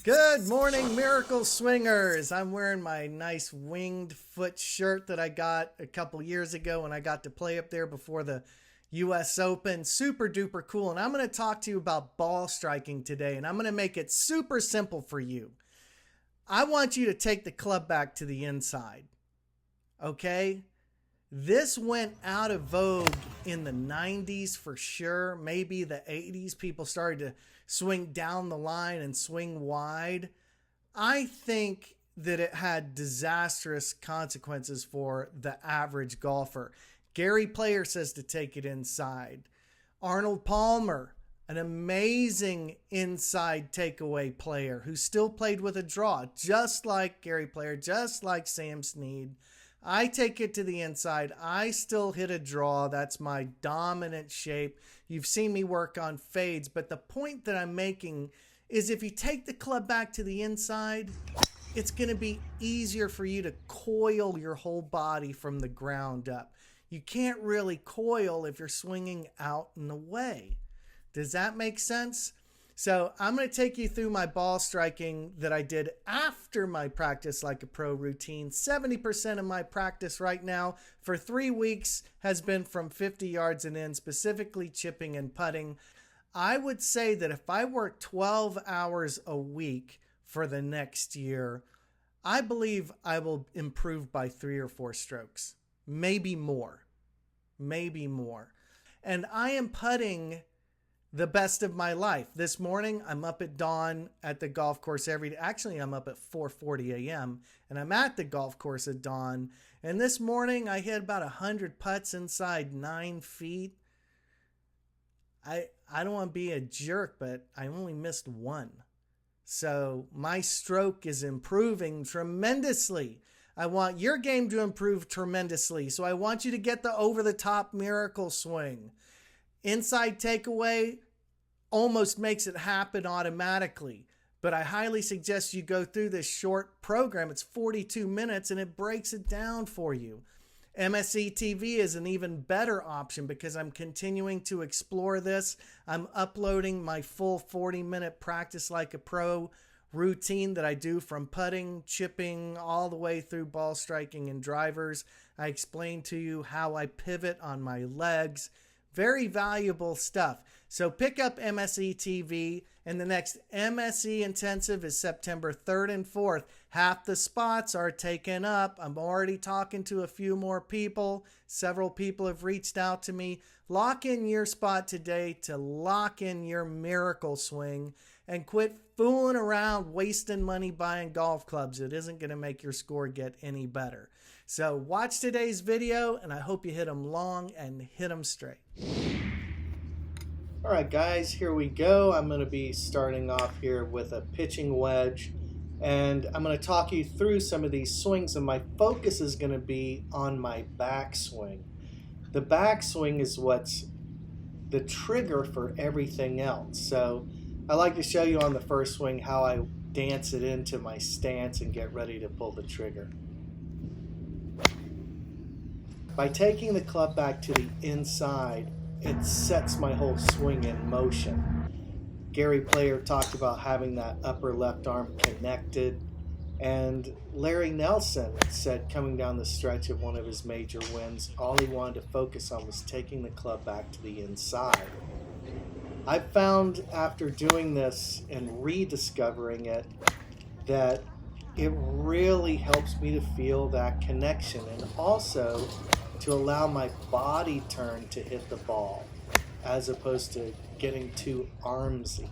Good morning, Miracle Swingers. I'm wearing my nice winged foot shirt that I got a couple years ago when I got to play up there before the US Open. Super duper cool. And I'm going to talk to you about ball striking today, and I'm going to make it super simple for you. I want you to take the club back to the inside. Okay? This went out of vogue in the 90s for sure. Maybe the 80s. People started to swing down the line and swing wide. I think that it had disastrous consequences for the average golfer. Gary Player says to take it inside. Arnold Palmer, an amazing inside takeaway player who still played with a draw, just like Gary Player, just like Sam Snead. I take it to the inside. I still hit a draw. That's my dominant shape. You've seen me work on fades, but the point that I'm making is if you take the club back to the inside, it's going to be easier for you to coil your whole body from the ground up. You can't really coil if you're swinging out and away. Does that make sense? So I'm going to take you through my ball striking that I did after my practice like a pro routine. 70% of my practice right now for 3 weeks has been from 50 yards and in, specifically chipping and putting. I would say that if I work 12 hours a week for the next year, I believe I will improve by 3 or 4 strokes, maybe more. And I am putting the best of my life. This morning, I'm up at dawn at the golf course every day. Actually, I'm up at 4:40 a.m. and I'm at the golf course at dawn. And this morning, I hit about 100 putts inside 9 feet. I don't want to be a jerk, but I only missed 1. So my stroke is improving tremendously. I want your game to improve tremendously. So I want you to get the over-the-top miracle swing. Inside takeaway almost makes it happen automatically, but I highly suggest you go through this short program. It's 42 minutes and it breaks it down for you. MSE TV is an even better option because I'm continuing to explore this. I'm uploading my full 40-minute practice like a pro routine that I do from putting, chipping, all the way through ball striking and drivers. I explain to you how I pivot on my legs. Very valuable stuff. So pick up MSE TV, and the next MSE Intensive is September 3rd and 4th. Half the spots are taken up. I'm already talking to a few more people. Several people have reached out to me. Lock in your spot today to lock in your miracle swing and quit fooling around wasting money buying golf clubs. It isn't going to make your score get any better. So watch today's video, and I hope you hit them long and hit them straight. All right, guys, here we go. I'm going to be starting off here with a pitching wedge, and I'm going to talk you through some of these swings, and my focus is going to be on my backswing. The backswing is what's the trigger for everything else. So I like to show you on the first swing how I dance it into my stance and get ready to pull the trigger. By taking the club back to the inside, it sets my whole swing in motion. Gary Player talked about having that upper left arm connected, and Larry Nelson said coming down the stretch of one of his major wins, all he wanted to focus on was taking the club back to the inside. I found after doing this and rediscovering it that it really helps me to feel that connection, and also to allow my body turn to hit the ball as opposed to getting too armsy.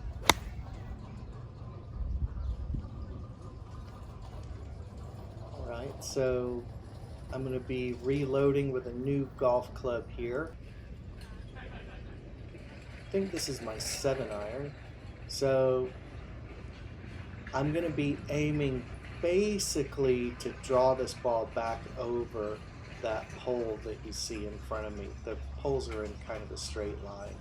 All right, so I'm going to be reloading with a new golf club here. I think this is my 7-iron. So I'm going to be aiming basically to draw this ball back over that pole that you see in front of me. The poles are in kind of a straight line.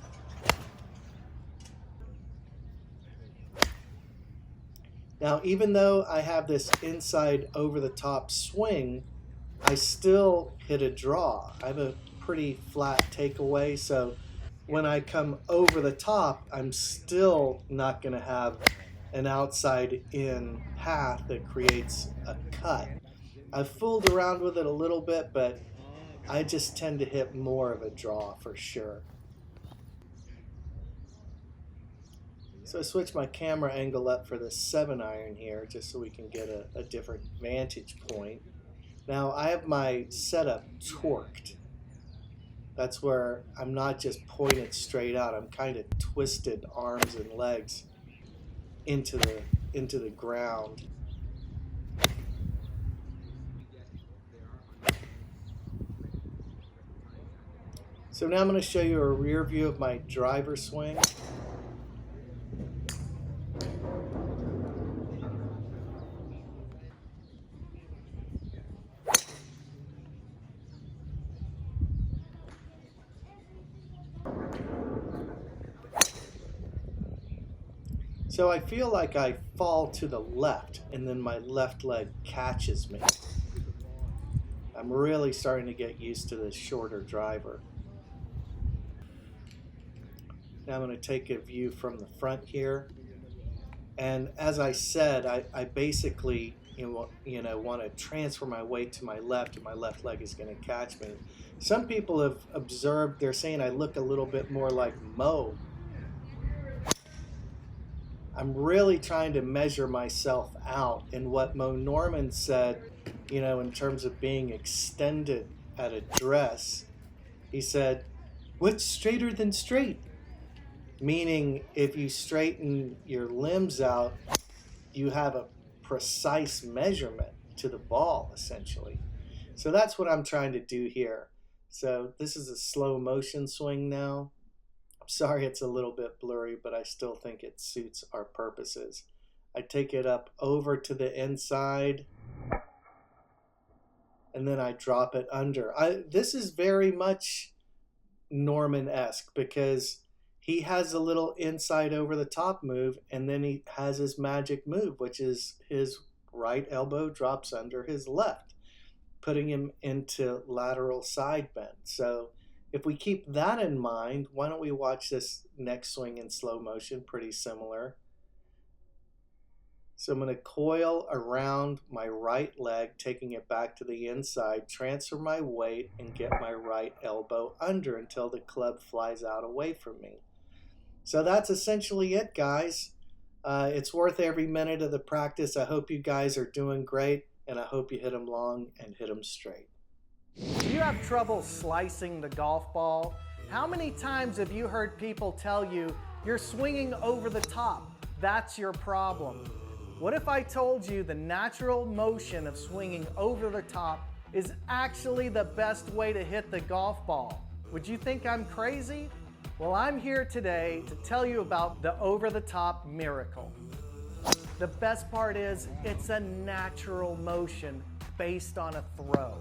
Now, even though I have this inside over-the-top swing, I still hit a draw. I have a pretty flat takeaway, so when I come over the top, I'm still not going to have an outside in path that creates a cut. I've fooled around with it a little bit, but I just tend to hit more of a draw for sure. So I switched my camera angle up for the 7-iron here just so we can get a different vantage point. Now I have my setup torqued. That's where I'm not just pointed straight out. I'm kind of twisted arms and legs into the ground. So now I'm going to show you a rear view of my driver swing. So I feel like I fall to the left and then my left leg catches me. I'm really starting to get used to this shorter driver. Now I'm going to take a view from the front here. And as I said, I basically want to transfer my weight to my left and my left leg is going to catch me. Some people have observed, they're saying I look a little bit more like Mo. I'm really trying to measure myself out, and what Mo Norman said, in terms of being extended at address, he said, what's straighter than straight? Meaning if you straighten your limbs out, you have a precise measurement to the ball, essentially. So that's what I'm trying to do here. So this is a slow motion swing now. I'm sorry it's a little bit blurry, but I still think it suits our purposes. I take it up over to the inside, and then I drop it under. This is very much Norman-esque because he has a little inside over the top move, and then he has his magic move, which is his right elbow drops under his left, putting him into lateral side bend. So if we keep that in mind, why don't we watch this next swing in slow motion? Pretty similar. So I'm going to coil around my right leg, taking it back to the inside, transfer my weight, and get my right elbow under until the club flies out away from me. So that's essentially it, guys. It's worth every minute of the practice. I hope you guys are doing great, and I hope you hit them long and hit them straight. Do you have trouble slicing the golf ball? How many times have you heard people tell you you're swinging over the top? That's your problem. What if I told you the natural motion of swinging over the top is actually the best way to hit the golf ball? Would you think I'm crazy? Well, I'm here today to tell you about the over-the-top miracle. The best part is it's a natural motion based on a throw.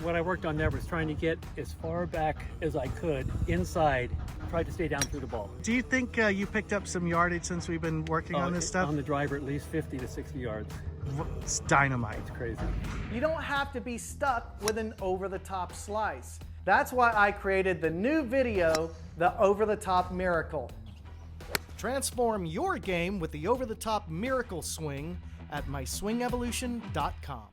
What I worked on there was trying to get as far back as I could inside, tried to stay down through the ball. Do you think you picked up some yardage since we've been working on this stuff? On the driver, at least 50 to 60 yards. It's dynamite. It's crazy. You don't have to be stuck with an over-the-top slice. That's why I created the new video, the Over-the-Top Miracle. Transform your game with the Over-the-Top Miracle Swing at myswingevolution.com.